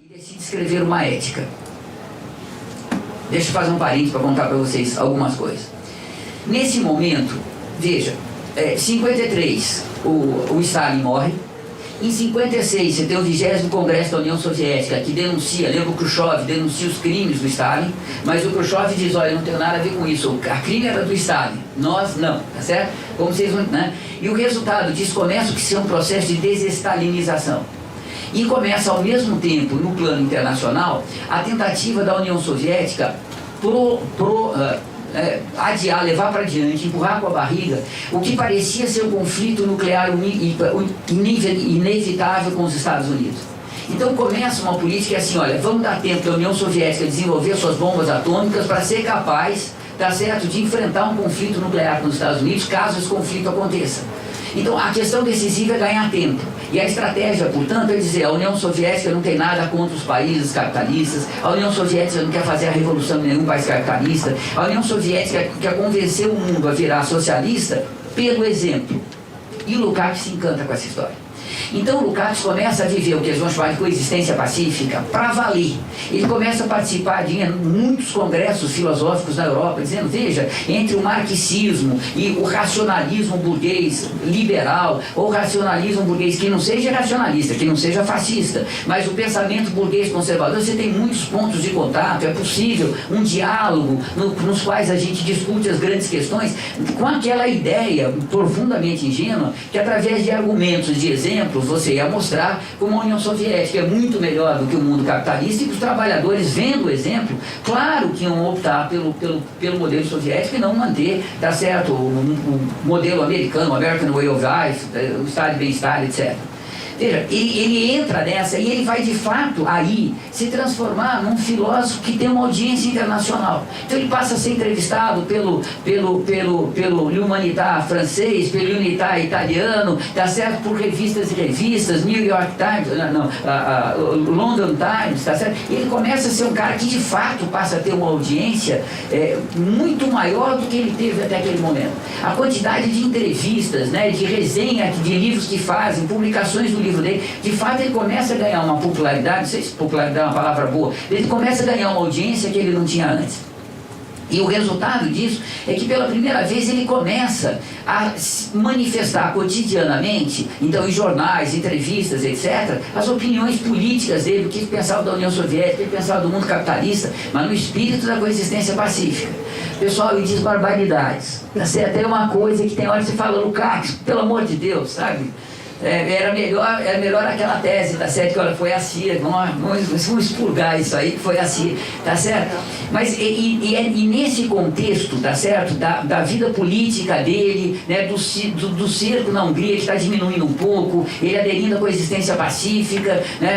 E decide escrever uma ética. Deixa eu fazer um parênteses para contar para vocês algumas coisas. Nesse momento, veja, 53, o Stalin morre. Em 56, você tem o 20º Congresso da União Soviética, que denuncia, lembra o Khrushchev, denuncia os crimes do Stalin, mas o Khrushchev diz, olha, não tem nada a ver com isso, a crime era do Stalin, nós não, tá certo? Como vocês vão, né? E o resultado disso começa a ser um processo de desestalinização. E começa ao mesmo tempo, no plano internacional, a tentativa da União Soviética adiar, levar para diante, empurrar com a barriga o que parecia ser um conflito nuclear inevitável com os Estados Unidos. Então começa uma política assim, olha, vamos dar tempo para a União Soviética desenvolver suas bombas atômicas para ser capaz, tá certo, de enfrentar um conflito nuclear com os Estados Unidos, caso esse conflito aconteça. Então a questão decisiva é ganhar tempo. E a estratégia, portanto, é dizer, a União Soviética não tem nada contra os países capitalistas, a União Soviética não quer fazer a revolução em nenhum país capitalista, a União Soviética quer convencer o mundo a virar socialista pelo exemplo. E o Lukács se encanta com essa história. Então o Lukács começa a viver o que eles vão chamar de coexistência pacífica para valer. Ele começa a participar de muitos congressos filosóficos na Europa, dizendo, veja, entre o marxismo e o racionalismo burguês liberal, ou racionalismo burguês que não seja racionalista, que não seja fascista, mas o pensamento burguês conservador, você tem muitos pontos de contato, é possível um diálogo nos quais a gente discute as grandes questões, com aquela ideia profundamente ingênua, que através de argumentos, de exemplos, você ia mostrar como a União Soviética é muito melhor do que o mundo capitalista e que os trabalhadores, vendo o exemplo, claro que iam optar pelo modelo soviético e não manter, tá certo, o modelo americano, o American Way of Life, o estado de bem-estar, etc. Veja, ele entra nessa e ele vai de fato aí se transformar num filósofo que tem uma audiência internacional. Então ele passa a ser entrevistado pelo L'Humanità francês, pelo L'Unità italiano, tá certo, por revistas e revistas, New York Times, London Times, tá certo? E ele começa a ser um cara que de fato passa a ter uma audiência muito maior do que ele teve até aquele momento. A quantidade de entrevistas, né, de resenha de livros que fazem, publicações do livro dele, de fato ele começa a ganhar uma popularidade, não sei se popularidade é uma palavra boa, ele começa a ganhar uma audiência que ele não tinha antes. E o resultado disso é que pela primeira vez ele começa a manifestar cotidianamente, então em jornais, entrevistas, etc., as opiniões políticas dele, o que ele pensava da União Soviética, o que ele pensava do mundo capitalista, mas no espírito da coexistência pacífica. Pessoal, ele diz barbaridades. Até uma coisa que tem hora que você fala, Lukács, pelo amor de Deus, sabe? Era melhor aquela tese, tá certo? Que olha, foi a CIA, vamos expurgar isso aí, que foi a CIA, tá certo? Mas e nesse contexto, tá certo? Da vida política dele, né? do cerco na Hungria, que está diminuindo um pouco, ele aderindo à coexistência pacífica, né?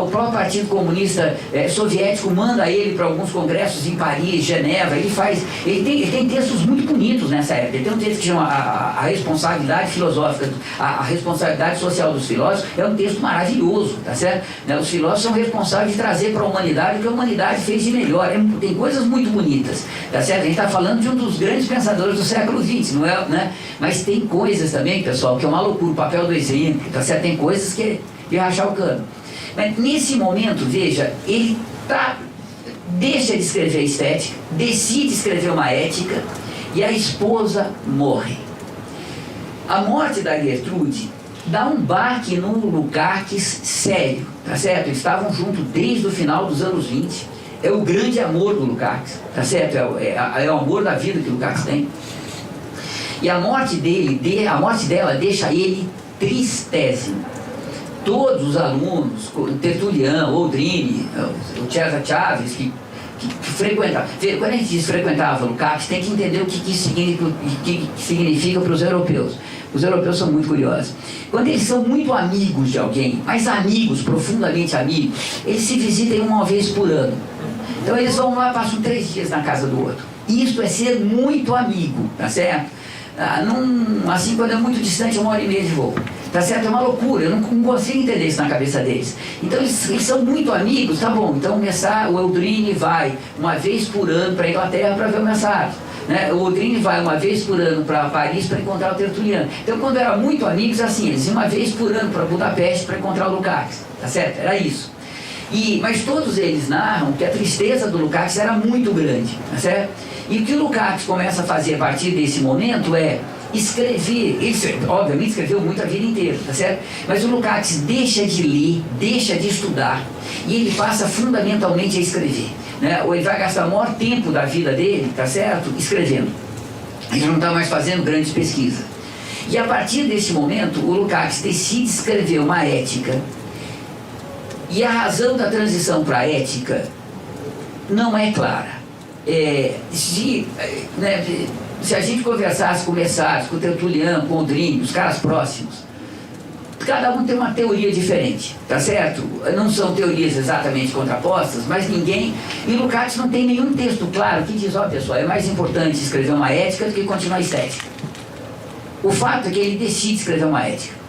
O próprio Partido Comunista Soviético manda ele para alguns congressos em Paris, Genebra, ele tem textos muito bonitos nessa época. Ele tem um texto que chama a responsabilidade filosófica, a responsabilidade social dos filósofos, é um texto maravilhoso, tá certo? Os filósofos são responsáveis de trazer para a humanidade o que a humanidade fez de melhor. Tem coisas muito bonitas, tá certo? A gente está falando de um dos grandes pensadores do século XX, não é, né? Mas tem coisas também, pessoal, que é uma loucura, o papel do exemplo, tá certo? Tem coisas que é de rachar o cano. Mas nesse momento, veja, ele deixa de escrever estética, decide escrever uma ética e a esposa morre. A morte da Gertrude dá um baque no Lukács sério, tá certo? Eles estavam juntos desde o final dos anos 20. É o grande amor do Lukács, tá certo? É o amor da vida que o Lukács tem. E a morte dela deixa ele tristésimo. Todos os alunos, Tertulian, Oldrini, o Cesar Chaves, que frequentava. Quando a gente diz frequentava Lukács, tem que entender o que isso significa para os europeus. Os europeus são muito curiosos. Quando eles são muito amigos de alguém, mas amigos, profundamente amigos, eles se visitam uma vez por ano. Então eles vão lá, passam 3 dias na casa do outro. Isso é ser muito amigo, tá certo? Assim, quando é muito distante, 1h30 de voo. Tá certo? É uma loucura, eu não consigo entender isso na cabeça deles. Então eles são muito amigos, tá bom. Então o Eldrini vai uma vez por ano para a Inglaterra para ver o Messard. né? O Aldrini vai uma vez por ano para Paris para encontrar o Tertuliano. Então, quando eram muito amigos, assim, eles iam uma vez por ano para Budapeste para encontrar o Lukács, tá certo? Era isso. Mas todos eles narram que a tristeza do Lukács era muito grande, tá certo? E o que o Lukács começa a fazer a partir desse momento é escrever. Ele, obviamente, escreveu muito a vida inteira, tá certo? Mas o Lukács deixa de ler, deixa de estudar, e ele passa fundamentalmente a escrever, né? Ou ele vai gastar o maior tempo da vida dele, tá certo? Escrevendo. Ele não está mais fazendo grandes pesquisas. E a partir desse momento, o Lukács decide escrever uma ética. E a razão da transição para a ética não é clara. Se a gente conversasse com o Messages, com o Tertuliano, com o Aldrini, os caras próximos, cada um tem uma teoria diferente, tá certo? Não são teorias exatamente contrapostas, mas ninguém... E o Lukács não tem nenhum texto claro que diz, ó pessoal, é mais importante escrever uma ética do que continuar a estética. O fato é que ele decide escrever uma ética.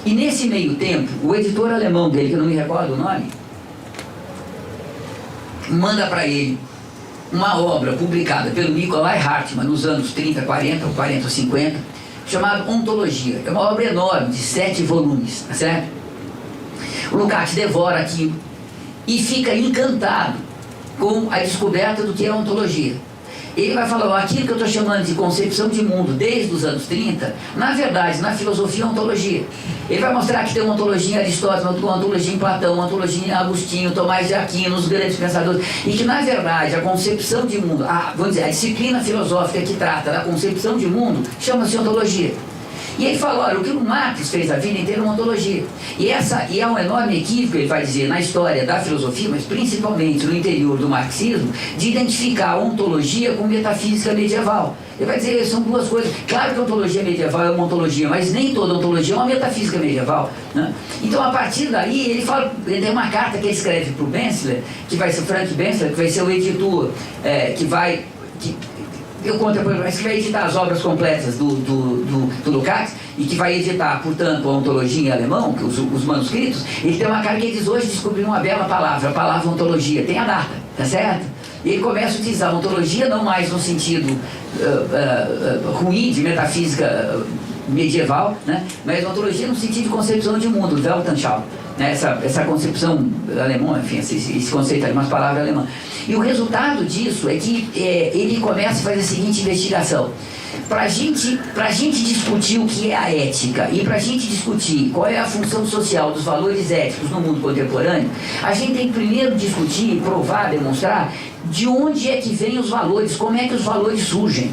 E nesse meio tempo, o editor alemão dele, que eu não me recordo o nome, manda para ele uma obra publicada pelo Nikolai Hartmann nos anos 30, 40, ou 40 ou 50, chamada Ontologia. É uma obra enorme, de 7 volumes, tá certo? O Lukács devora aquilo e fica encantado com a descoberta do que é a ontologia. Ele vai falar, ó, aquilo que eu estou chamando de concepção de mundo desde os anos 30, na verdade, na filosofia, é ontologia. Ele vai mostrar que tem uma ontologia em Aristóteles, uma ontologia em Platão, uma ontologia em Agostinho, Tomás de Aquino, os grandes pensadores, e que, na verdade, a concepção de mundo, vamos dizer, a disciplina filosófica que trata da concepção de mundo, chama-se ontologia. E ele fala, olha, o que o Marx fez a vida inteira é uma ontologia. E é um enorme equívoco, ele vai dizer, na história da filosofia, mas principalmente no interior do marxismo, de identificar a ontologia com metafísica medieval. Ele vai dizer, são duas coisas. Claro que a ontologia medieval é uma ontologia, mas nem toda ontologia é uma metafísica medieval, né? Então, a partir daí, ele tem uma carta que ele escreve para o Bensler, que vai ser Frank Bensler, que vai ser o editor, eu conto depois, mas que vai editar as obras completas do Lukács e que vai editar, portanto, a ontologia em alemão, que os manuscritos. Ele tem uma cara que ele diz, hoje descobri uma bela palavra, a palavra ontologia, tem a data, tá certo? E ele começa a utilizar a ontologia não mais no sentido ruim de metafísica medieval, né? Mas a ontologia no sentido de concepção de mundo, Weltanschauung, né? Essa concepção alemã, enfim, esse conceito alemão, as palavras alemãs. E o resultado disso é que ele começa a fazer a seguinte investigação. Para a gente discutir o que é a ética e para a gente discutir qual é a função social dos valores éticos no mundo contemporâneo, a gente tem que primeiro discutir, provar, demonstrar de onde é que vêm os valores, como é que os valores surgem.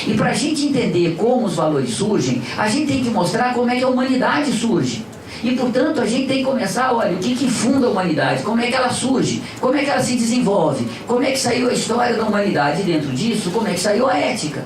E para a gente entender como os valores surgem, a gente tem que mostrar como é que a humanidade surge. E, portanto, a gente tem que começar, olha, o que funda a humanidade, como é que ela surge, como é que ela se desenvolve, como é que saiu a história da humanidade, e dentro disso, como é que saiu a ética.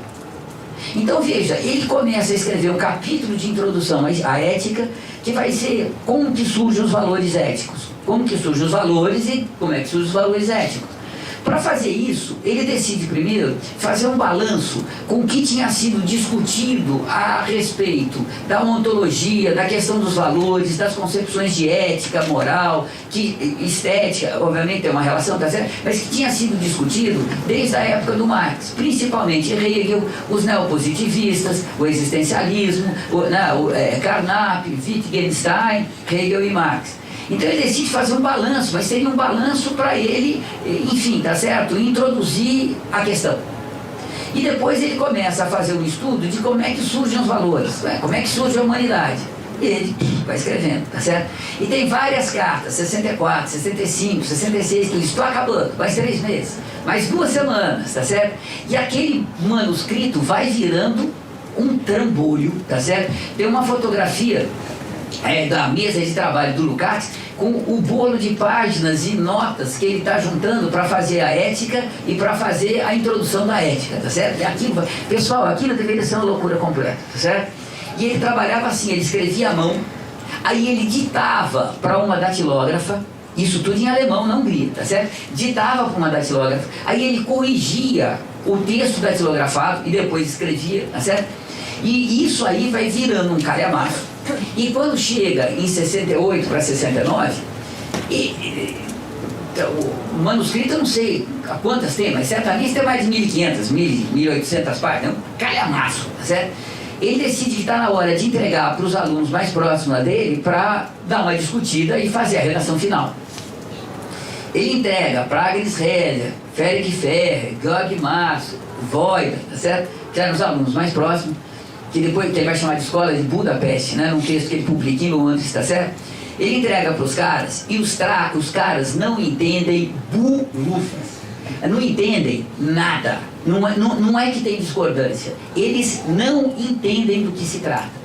Então, veja, ele começa a escrever um capítulo de introdução à ética, que vai ser como que surgem os valores éticos, como que surgem os valores e como é que surgem os valores éticos. Para fazer isso, ele decide primeiro fazer um balanço com o que tinha sido discutido a respeito da ontologia, da questão dos valores, das concepções de ética, moral, que estética, obviamente tem uma relação, tá certo? Mas que tinha sido discutido desde a época do Marx, principalmente Hegel, os neopositivistas, o existencialismo, Carnap, Wittgenstein, Hegel e Marx. Então ele decide fazer um balanço, mas seria um balanço para ele, enfim, tá certo? Introduzir a questão. E depois ele começa a fazer um estudo de como é que surgem os valores, né? Como é que surge a humanidade. E ele vai escrevendo, tá certo? E tem várias cartas, 64, 65, 66, que estou acabando, mais 3 meses, mais 2 semanas, tá certo? E aquele manuscrito vai virando um trambolho, tá certo? Tem uma fotografia da mesa de trabalho do Lukács com o bolo de páginas e notas que ele está juntando para fazer a ética e para fazer a introdução da ética, tá certo? E aquilo, pessoal, aquilo deveria ser uma loucura completa, tá certo? E ele trabalhava assim, ele escrevia à mão, aí ele ditava para uma datilógrafa, isso tudo em alemão, não grita, tá certo? Ditava para uma datilógrafa, aí ele corrigia o texto datilografado e depois escrevia, tá certo? E isso aí vai virando um calhamaço. E quando chega em 68 para 69, o manuscrito eu não sei quantas tem, mas certamente tem mais de 1.500, 1.800 páginas, é um calhamaço, tá certo? Ele decide que está na hora de entregar para os alunos mais próximos dele para dar uma discutida e fazer a redação final. Ele entrega para Agnes Heller, Frederick Ferrer, Georg Masso, Voida, tá certo? Que eram os alunos mais próximos, que depois que ele vai chamar de Escola de Budapeste, né? Num texto que ele publica em Londres, tá certo? Ele entrega para os caras e os caras não entendem bulufas. Não entendem nada. Não é que tem discordância. Eles não entendem do que se trata.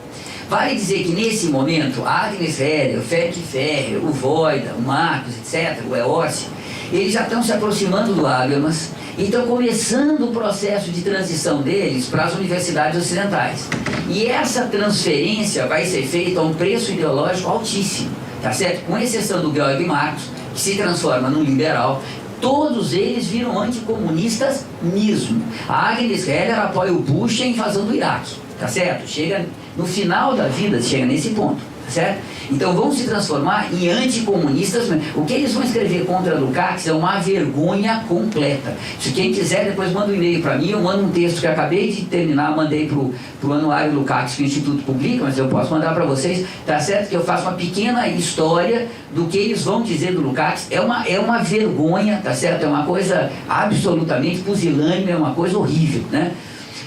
Vale dizer que nesse momento, a Agnes Heller, o Frederick Ferrer, o Voida, o Marcos, etc., o Eorce, eles já estão se aproximando do Habermas e estão começando o processo de transição deles para as universidades ocidentais. E essa transferência vai ser feita a um preço ideológico altíssimo, tá certo? Com exceção do Georg Marcus, que se transforma num liberal. Todos eles viram anticomunistas mesmo. A Agnes Heller apoia o Bush em invasão do Iraque, tá certo? Chega no final da vida, chega nesse ponto, tá certo? Então vão se transformar em anticomunistas. O que eles vão escrever contra Lukács é uma vergonha completa. Se quem quiser, depois manda um e-mail para mim, eu mando um texto que eu acabei de terminar, mandei para o anuário Lukács que o Instituto publica, mas eu posso mandar para vocês, tá certo? Que eu faço uma pequena história do que eles vão dizer do Lukács. É uma vergonha, tá certo? É uma coisa absolutamente pusilânime, é uma coisa horrível, né?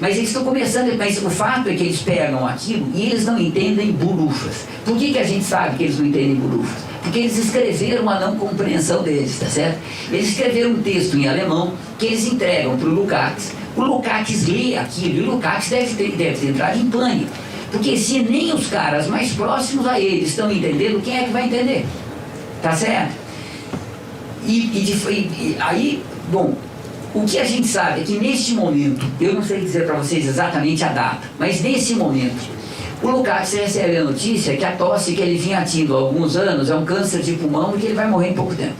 Mas eles estão começando, mas o fato é que eles pegam aquilo e eles não entendem bulufas. Por que a gente sabe que eles não entendem bulufas? Porque eles escreveram a não compreensão deles, tá certo? Eles escreveram um texto em alemão que eles entregam para o Lukács. O Lukács lê aquilo e o Lukács deve ter entrado em pânico. Porque se nem os caras mais próximos a eles estão entendendo, quem é que vai entender? Tá certo? Aí, bom... O que a gente sabe é que neste momento, eu não sei dizer para vocês exatamente a data, mas nesse momento, o Lukács recebe a notícia que a tosse que ele vinha tendo há alguns anos é um câncer de pulmão e que ele vai morrer em pouco tempo.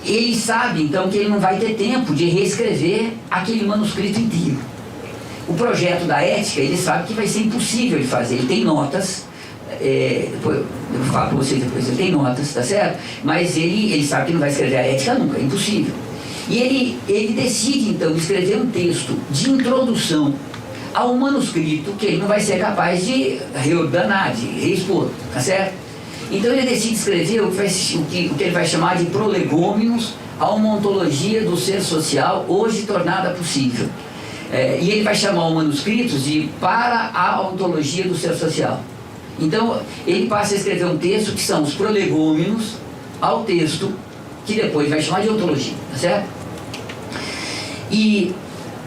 Ele sabe, então, que ele não vai ter tempo de reescrever aquele manuscrito inteiro. O projeto da ética, ele sabe que vai ser impossível de fazer. Ele tem notas, depois, eu falo para vocês depois, ele tem notas, tá certo? Mas ele sabe que não vai escrever a ética nunca, é impossível. E ele decide, então, escrever um texto de introdução ao manuscrito que ele não vai ser capaz de reordenar, de reexpor, tá certo? Então ele decide escrever o que ele vai chamar de prolegômenos a uma ontologia do ser social hoje tornada possível. E ele vai chamar o manuscrito de Para a Ontologia do Ser Social. Então, ele passa a escrever um texto que são os prolegômenos ao texto, que depois vai chamar de ontologia, tá certo? E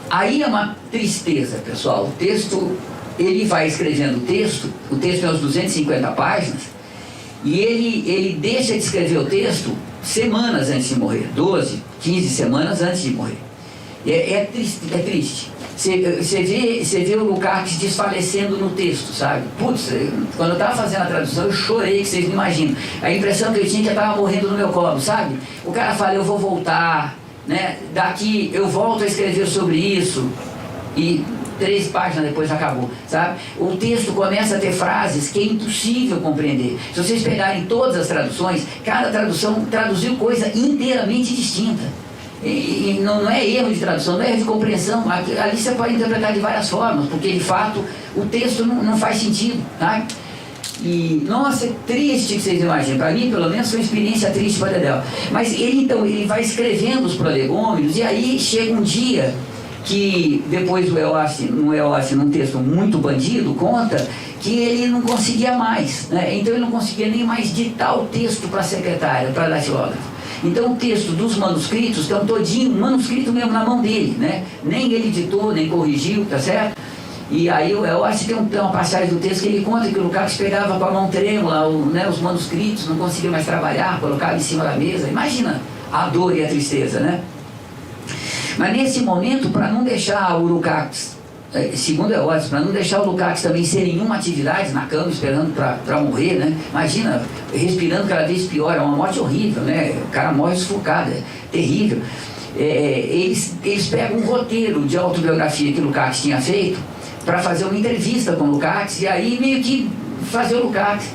aí é uma tristeza, pessoal. O texto, ele vai escrevendo o texto tem uns 250 páginas, e ele deixa de escrever o texto semanas antes de morrer, 12, 15 semanas antes de morrer. É triste. Você vê o Lukács desfalecendo no texto, sabe? Putz, quando eu estava fazendo a tradução, eu chorei, que vocês não imaginam. A impressão que eu tinha é que eu estava morrendo no meu colo, sabe? O cara fala, eu vou voltar, né? Daqui eu volto a escrever sobre isso, e 3 páginas depois acabou, sabe? O texto começa a ter frases que é impossível compreender. Se vocês pegarem todas as traduções, cada tradução traduziu coisa inteiramente distinta. E não é erro de tradução, não é erro de compreensão. Ali você pode interpretar de várias formas, porque de fato o texto não faz sentido, tá? E nossa, é triste que vocês imaginam. Para mim, pelo menos, foi uma experiência triste para Dedéu. Mas ele vai escrevendo os prolegômenos, e aí chega um dia que depois o Eorce, num texto muito bandido, conta que ele não conseguia mais, né? Então ele não conseguia nem mais ditar o texto para a secretária, para a datilógrafa. Então o texto dos manuscritos estão todinho, manuscrito mesmo na mão dele, né? Nem ele editou, nem corrigiu, tá certo? E aí eu acho que tem uma passagem do texto que ele conta que o Lukács pegava com a mão trêmula, né, os manuscritos, não conseguia mais trabalhar, colocava em cima da mesa. Imagina a dor e a tristeza, né? Mas nesse momento, para não deixar o Lukács, segundo Eorce, para não deixar o Lukács também sem nenhuma atividade na cama, esperando para morrer, né? Imagina, respirando cada vez pior, é uma morte horrível, né? O cara morre sufocado, é terrível. Eles pegam um roteiro de autobiografia que o Lukács tinha feito para fazer uma entrevista com o Lukács, e aí meio que fazer o Lukács.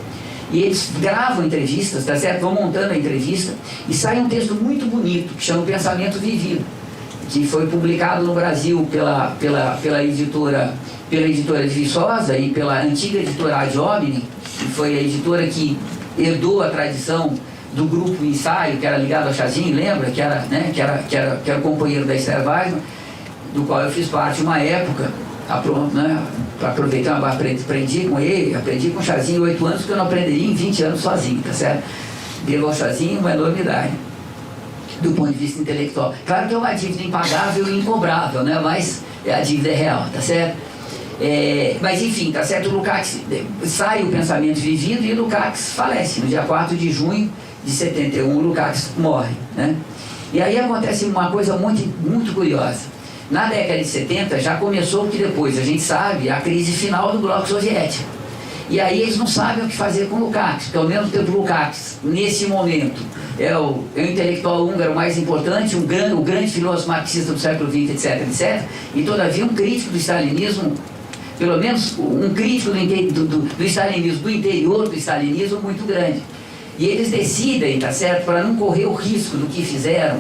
e eles gravam entrevistas, tá certo? Vão montando a entrevista, e sai um texto muito bonito, que chama Pensamento Vivido, que foi publicado no Brasil pela editora de Viçosa e pela antiga editora Ad Hominem, que foi a editora que herdou a tradição do grupo Ensaio, que era ligado ao Chazinho, lembra? Que era companheiro da Esther Weisman, do qual eu fiz parte uma época, aproveitando, aprendi com ele, aprendi com o Chazinho 8 anos, que eu não aprenderia em 20 anos sozinho, tá certo? Devo ao Chazinho uma enormidade, do ponto de vista intelectual. Claro que é uma dívida impagável e incobrável, né? Mas a dívida é real, tá certo? Mas enfim, tá certo? O Lukács sai o Pensamento Vivido e o Lukács falece no dia 4 de junho de 71, o Lukács morre, né? E aí acontece uma coisa muito, muito curiosa. Na década de 70 já começou, porque depois a gente sabe, a crise final do bloco soviético. E aí eles não sabem o que fazer com o Lukács, porque ao mesmo tempo o Lukács, nesse momento, é o intelectual húngaro mais importante, o grande filósofo marxista do século XX, etc, etc, e todavia um crítico do stalinismo, pelo menos um crítico do stalinismo, do interior do stalinismo muito grande. E eles decidem, tá certo, para não correr o risco do que fizeram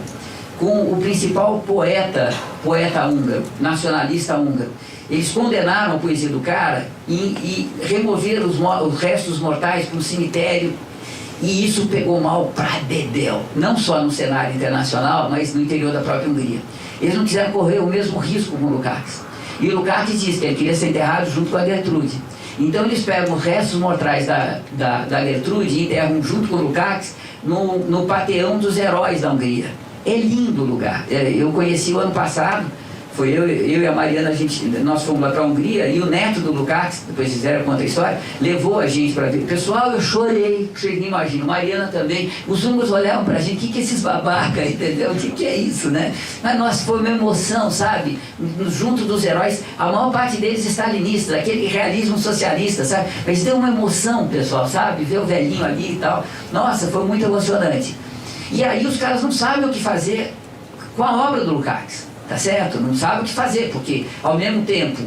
com o principal poeta húngaro, nacionalista húngaro. Eles condenaram a poesia do cara e removeram os restos mortais para um cemitério, e isso pegou mal pra dedéu, não só no cenário internacional, mas no interior da própria Hungria. Eles não quiseram correr o mesmo risco com o Lukács. E o Lukács disse que ele queria ser enterrado junto com a Gertrude. Então eles pegam os restos mortais da Gertrude e enterram junto com o Lukács no Panteão dos Heróis da Hungria. É lindo o lugar. Eu conheci o ano passado, foi eu e a Mariana, nós fomos lá para a Hungria, e o neto do Lukács, depois fizeram conta a história, levou a gente para ver. Pessoal, eu chorei, vocês nem imaginam, Mariana também. Os húngaros olhavam para a gente, o que é esses babacas, entendeu? O que é isso, né? Mas nossa, foi uma emoção, sabe? Junto dos heróis, a maior parte deles stalinistas, aquele realismo socialista, sabe? Mas deu uma emoção, pessoal, sabe? Ver o velhinho ali e tal. Nossa, foi muito emocionante. E aí os caras não sabem o que fazer com a obra do Lukács. Tá certo? Não sabe o que fazer, porque ao mesmo tempo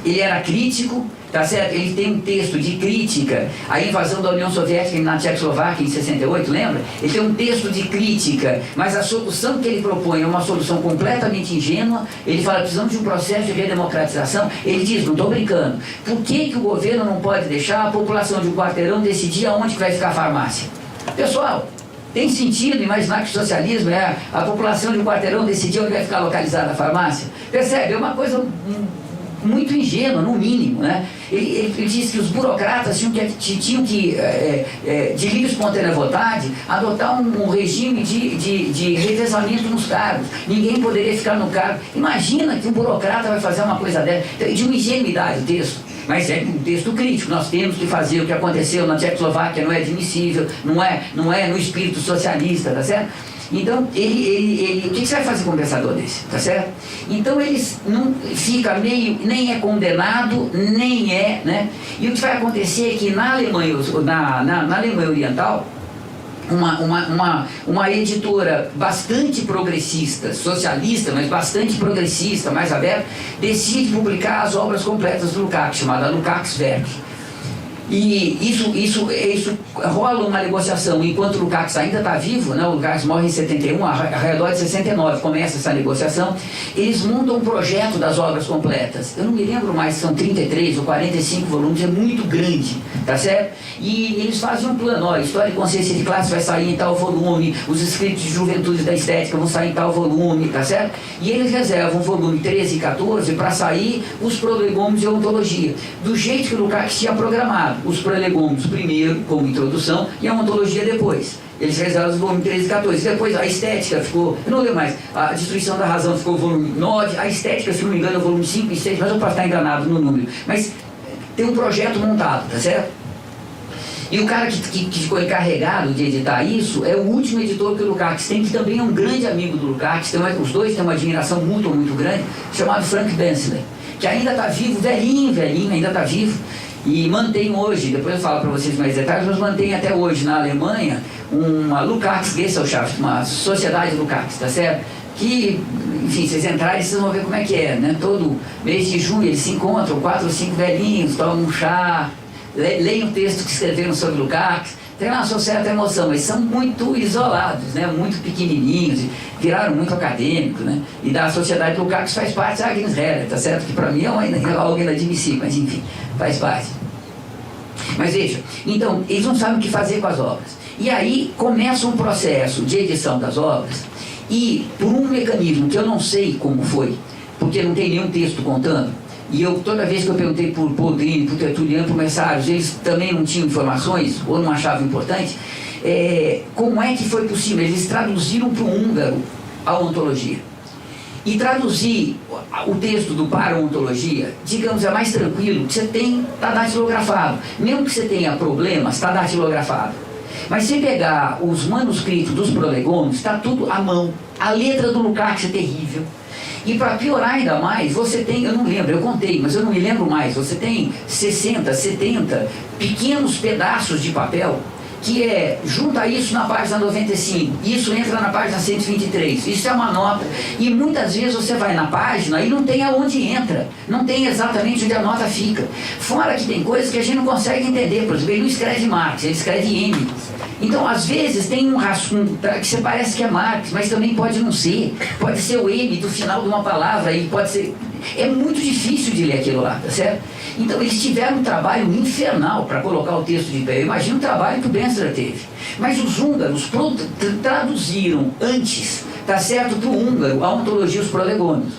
ele era crítico, tá certo? Ele tem um texto de crítica à invasão da União Soviética na Tchecoslováquia em 68, lembra? Ele tem um texto de crítica, mas a solução que ele propõe é uma solução completamente ingênua. Ele fala, precisamos de um processo de redemocratização. Ele diz, não estou brincando, por que o governo não pode deixar a população de um quarteirão decidir aonde que vai ficar a farmácia? Pessoal, tem sentido imaginar que o socialismo é a população de um quarteirão decidir onde vai ficar localizada a farmácia? Percebe? É uma coisa muito ingênua, no mínimo, né? Ele diz que os burocratas tinham que de livre e espontânea vontade, adotar um regime de revezamento nos cargos. Ninguém poderia ficar no cargo. Imagina que um burocrata vai fazer uma coisa dessa. De uma ingenuidade o texto. Mas é um texto crítico, nós temos que fazer o que aconteceu na Tchecoslováquia, não é admissível, não é no espírito socialista, tá certo? Então, o que você vai fazer com um pensador desse, tá certo? Então, ele não fica nem é condenado, nem é, né? E o que vai acontecer é que na Alemanha Oriental, uma editora bastante progressista, socialista, mas bastante progressista, mais aberta, decide publicar as obras completas do Lukács, chamada Lukács Werk. E isso rola uma negociação enquanto o Lukács ainda está vivo, né? O Lukács morre em 71, ao redor de 69 começa essa negociação. Eles montam um projeto das obras completas. Eu não me lembro mais se são 33 ou 45 volumes, é muito grande, tá certo? E eles fazem um plano, ó, História e Consciência de Classe vai sair em tal volume, os escritos de Juventude da Estética vão sair em tal volume, tá certo? E eles reservam o volume 13 e 14 para sair os prolegômenos de ontologia, do jeito que o Lukács tinha programado. Os prolegômenos primeiro, como introdução, e a ontologia depois. Eles reservam os volumes 13 e 14. Depois a estética ficou, eu não lembro mais, a destruição da razão ficou o volume 9, a estética, se não me engano, é o volume 5 e 6, mas eu posso estar enganado no número. Mas tem um projeto montado, tá certo? E o cara que ficou encarregado de editar isso é o último editor que o Lukács tem, que também é um grande amigo do Lukács, os dois têm uma admiração mútua muito grande, chamado Frank Bensler, que ainda está vivo, velhinho, ainda está vivo. E mantém hoje, depois eu falo para vocês mais detalhes, mas mantém até hoje na Alemanha uma Lukács-Gesellschaft, uma sociedade Lukács, tá certo? Que, enfim, vocês entrarem, vocês vão ver como é que é, né? Todo mês de junho eles se encontram, 4 ou 5 velhinhos, tomam um chá, leem o texto que escreveram sobre Lukács, tem uma certa emoção, mas são muito isolados, né? Muito pequenininhos, viraram muito acadêmicos, né? E da sociedade do Lukács faz parte da Agnes Heller, tá certo? Que para mim é algo inadmissível, mas enfim, faz parte. Mas veja, então, eles não sabem o que fazer com as obras. E aí começa um processo de edição das obras, e por um mecanismo que eu não sei como foi, porque não tem nenhum texto contando, e eu, toda vez que eu perguntei por Poldrini, por Tertuliano, por Messários, eles também não tinham informações, ou não achavam importante, como é que foi possível? Eles traduziram para o húngaro a ontologia. E traduzir o texto do para-ontologia, digamos, é mais tranquilo, que você tem, está datilografado. Mesmo que você tenha problemas, está datilografado. Mas se pegar os manuscritos dos prolegômenos, está tudo à mão. A letra do Lukács é terrível. E para piorar ainda mais, você tem, eu não lembro, eu contei, mas eu não me lembro mais, você tem 60, 70 pequenos pedaços de papel, que junta isso na página 95, isso entra na página 123, isso é uma nota, e muitas vezes você vai na página e não tem aonde entra, não tem exatamente onde a nota fica. Fora que tem coisas que a gente não consegue entender, por exemplo, ele não escreve Marx, ele escreve M. Então, às vezes, tem um rascunho que você parece que é Marx, mas também pode não ser. Pode ser o M do final de uma palavra, e pode ser... É muito difícil de ler aquilo lá, tá certo? Então, eles tiveram um trabalho infernal para colocar o texto de pé. Eu imagino o trabalho que o Bensler teve. Mas os húngaros traduziram antes, tá certo, para o húngaro, a ontologia e os prolegômenos.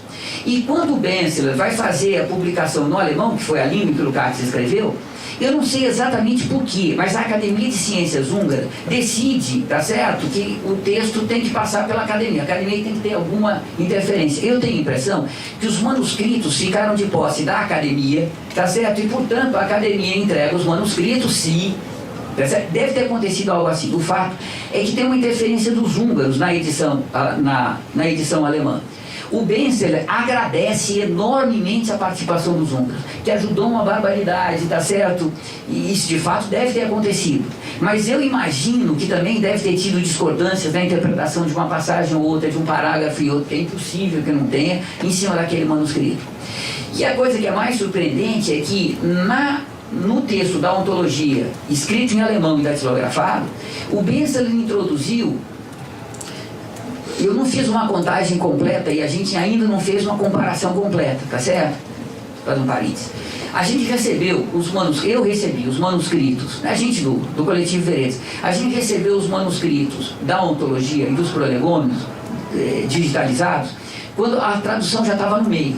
E quando o Bensler vai fazer a publicação no alemão, que foi a língua que o Lukács escreveu, eu não sei exatamente por quê, mas a Academia de Ciências Húngara decide, tá certo, que o texto tem que passar pela academia. A academia tem que ter alguma interferência. Eu tenho a impressão que os manuscritos ficaram de posse da academia, tá certo? E, portanto, a academia entrega os manuscritos, sim. Deve ter acontecido algo assim. O fato é que tem uma interferência dos húngaros na edição, na edição alemã. O Bensler agradece enormemente a participação dos húngaros, que ajudou uma barbaridade, tá certo? E isso de fato deve ter acontecido. Mas eu imagino que também deve ter tido discordâncias na interpretação de uma passagem ou outra, de um parágrafo e outro, que é impossível que não tenha, em cima daquele manuscrito. E a coisa que é mais surpreendente é que no texto da ontologia, escrito em alemão e datilografado, o Bensler introduziu. Eu não fiz uma contagem completa e a gente ainda não fez uma comparação completa, tá certo? Faz um parênteses. A gente recebeu os manuscritos, eu recebi os manuscritos, a gente do Coletivo Veredas, a gente recebeu os manuscritos da ontologia e dos prolegômenos digitalizados, quando a tradução já estava no meio.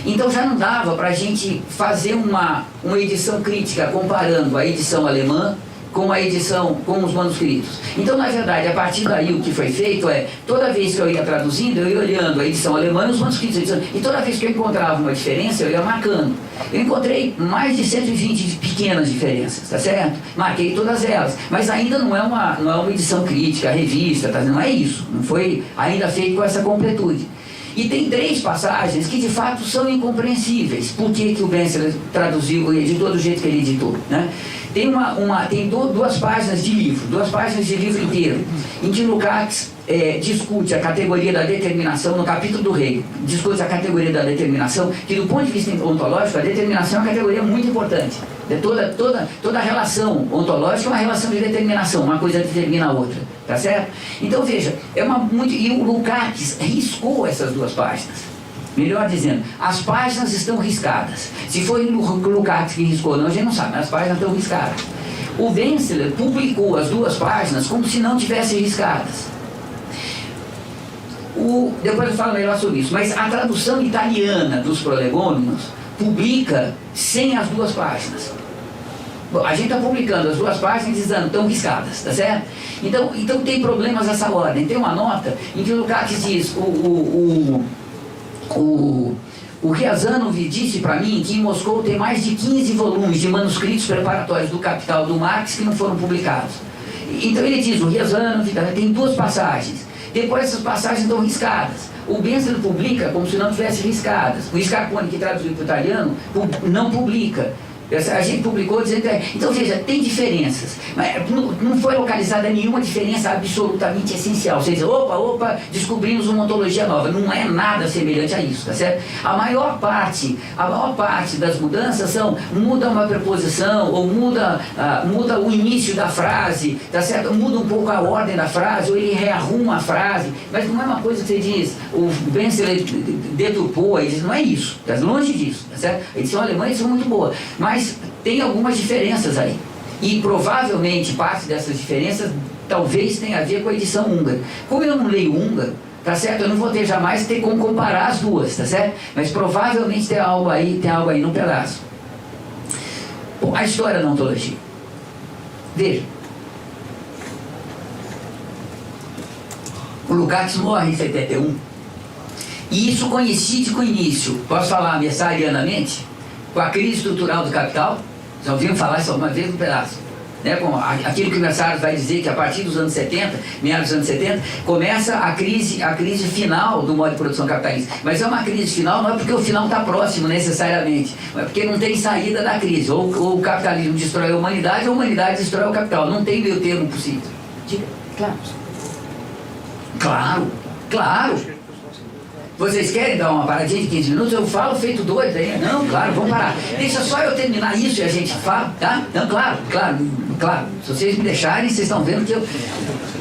Então já não dava para a gente fazer uma edição crítica comparando a edição alemã com a edição, com os manuscritos. Então, na verdade, a partir daí o que foi feito toda vez que eu ia traduzindo, eu ia olhando a edição alemã e os manuscritos, e toda vez que eu encontrava uma diferença, eu ia marcando. Eu encontrei mais de 120 pequenas diferenças, tá certo? Marquei todas elas, mas ainda não é uma edição crítica, revista, tá? Não é isso, não foi ainda feito com essa completude. E tem 3 passagens que de fato são incompreensíveis. Por que o Bensler traduziu, editou do jeito que ele editou, né? Tem 2 páginas de livro, 2 páginas de livro inteiro, em que Lukács discute a categoria da determinação, no capítulo do rei, discute a categoria da determinação, que do ponto de vista ontológico, a determinação é uma categoria muito importante. Toda relação ontológica é uma relação de determinação, uma coisa determina a outra, tá certo? Então veja, e o Lukács riscou essas 2 páginas. Melhor dizendo, as páginas estão riscadas. Se foi o Lukács que riscou, não, a gente não sabe, mas as páginas estão riscadas. O Bensler publicou as 2 páginas como se não tivessem riscadas. Depois eu falo melhor sobre isso, mas a tradução italiana dos prolegômenos publica sem as 2 páginas. Bom, a gente está publicando as 2 páginas dizendo estão riscadas, tá certo? Então tem problemas nessa ordem. Tem uma nota em que o Lukács diz, o Riazanov disse para mim que em Moscou tem mais de 15 volumes de manuscritos preparatórios do Capital do Marx que não foram publicados. Então ele diz, o Riazanov tem 2 passagens. Depois essas passagens estão riscadas. O Bensler publica como se não tivesse riscadas. O Scarponi, que traduziu para o italiano, não publica. A gente publicou dizendo que... Então, veja, tem diferenças. Mas não foi localizada nenhuma diferença absolutamente essencial. Você diz, opa, descobrimos uma ontologia nova. Não é nada semelhante a isso, tá certo? A maior parte das mudanças muda uma preposição, ou muda o início da frase, tá certo? Muda um pouco a ordem da frase, ou ele rearruma a frase. Mas não é uma coisa que você diz, o Benseler deturpou, ele diz, não é isso. Está longe disso, tá certo? A edição alemã é muito boa. Mas tem algumas diferenças aí. E provavelmente parte dessas diferenças talvez tenha a ver com a edição húngara. Como eu não leio húngaro, tá certo? Eu não vou ter jamais como comparar as duas, tá certo? Mas provavelmente tem algo aí no pedaço. Bom, a história da ontologia. Veja. O Lukács morre em 71. E isso coincide com o início, posso falar messarianamente, com a crise estrutural do capital. Já ouviram falar isso alguma vez no pedaço? Né? Com aquilo que o Messaros vai dizer que a partir dos anos 70, meados dos anos 70, começa a crise final do modo de produção capitalista. Mas é uma crise final, não é porque o final está próximo necessariamente, mas porque não tem saída da crise. Ou o capitalismo destrói a humanidade, ou a humanidade destrói o capital. Não tem meio termo possível. Diga, claro. Vocês querem dar uma paradinha de 15 minutos? Eu falo feito doido aí. Não, claro, vamos parar. Deixa só eu terminar isso e a gente fala, tá? Não, claro. Se vocês me deixarem, vocês estão vendo que eu...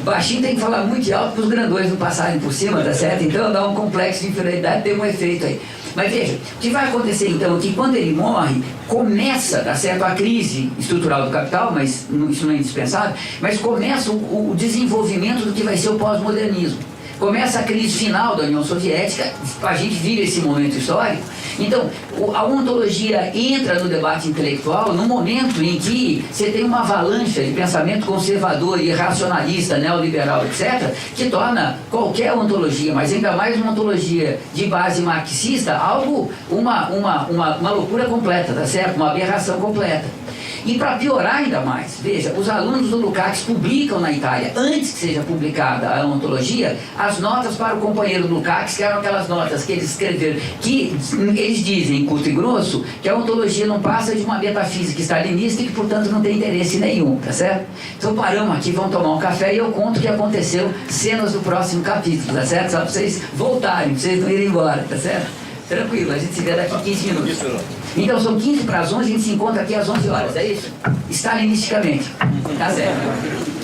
Baixinho tem que falar muito alto para os grandões não passarem por cima, tá certo? Então dá um complexo de inferioridade, tem um efeito aí. Mas veja, o que vai acontecer então é que quando ele morre, começa, tá certo, a crise estrutural do capital, mas isso não é indispensável, mas começa o desenvolvimento do que vai ser o pós-modernismo. Começa a crise final da União Soviética, a gente vive esse momento histórico. Então, a ontologia entra no debate intelectual no momento em que você tem uma avalanche de pensamento conservador e racionalista, neoliberal, etc., que torna qualquer ontologia, mas ainda mais uma ontologia de base marxista, algo, uma loucura completa, tá certo? Uma aberração completa. E para piorar ainda mais, veja, os alunos do Lukács publicam na Itália, antes que seja publicada a ontologia, as notas para o companheiro do Lukács, que eram aquelas notas que eles escreveram, que eles dizem, em curto e grosso, que a ontologia não passa de uma metafísica stalinista e que, portanto, não tem interesse nenhum, tá certo? Então paramos aqui, vamos tomar um café e eu conto o que aconteceu, cenas do próximo capítulo, tá certo? Só para vocês voltarem, para vocês não irem embora, tá certo? Tranquilo, a gente se vê daqui 15 minutos. Então são 15 para as 11, a gente se encontra aqui às 11 horas, é isso? Stalinisticamente. Tá certo.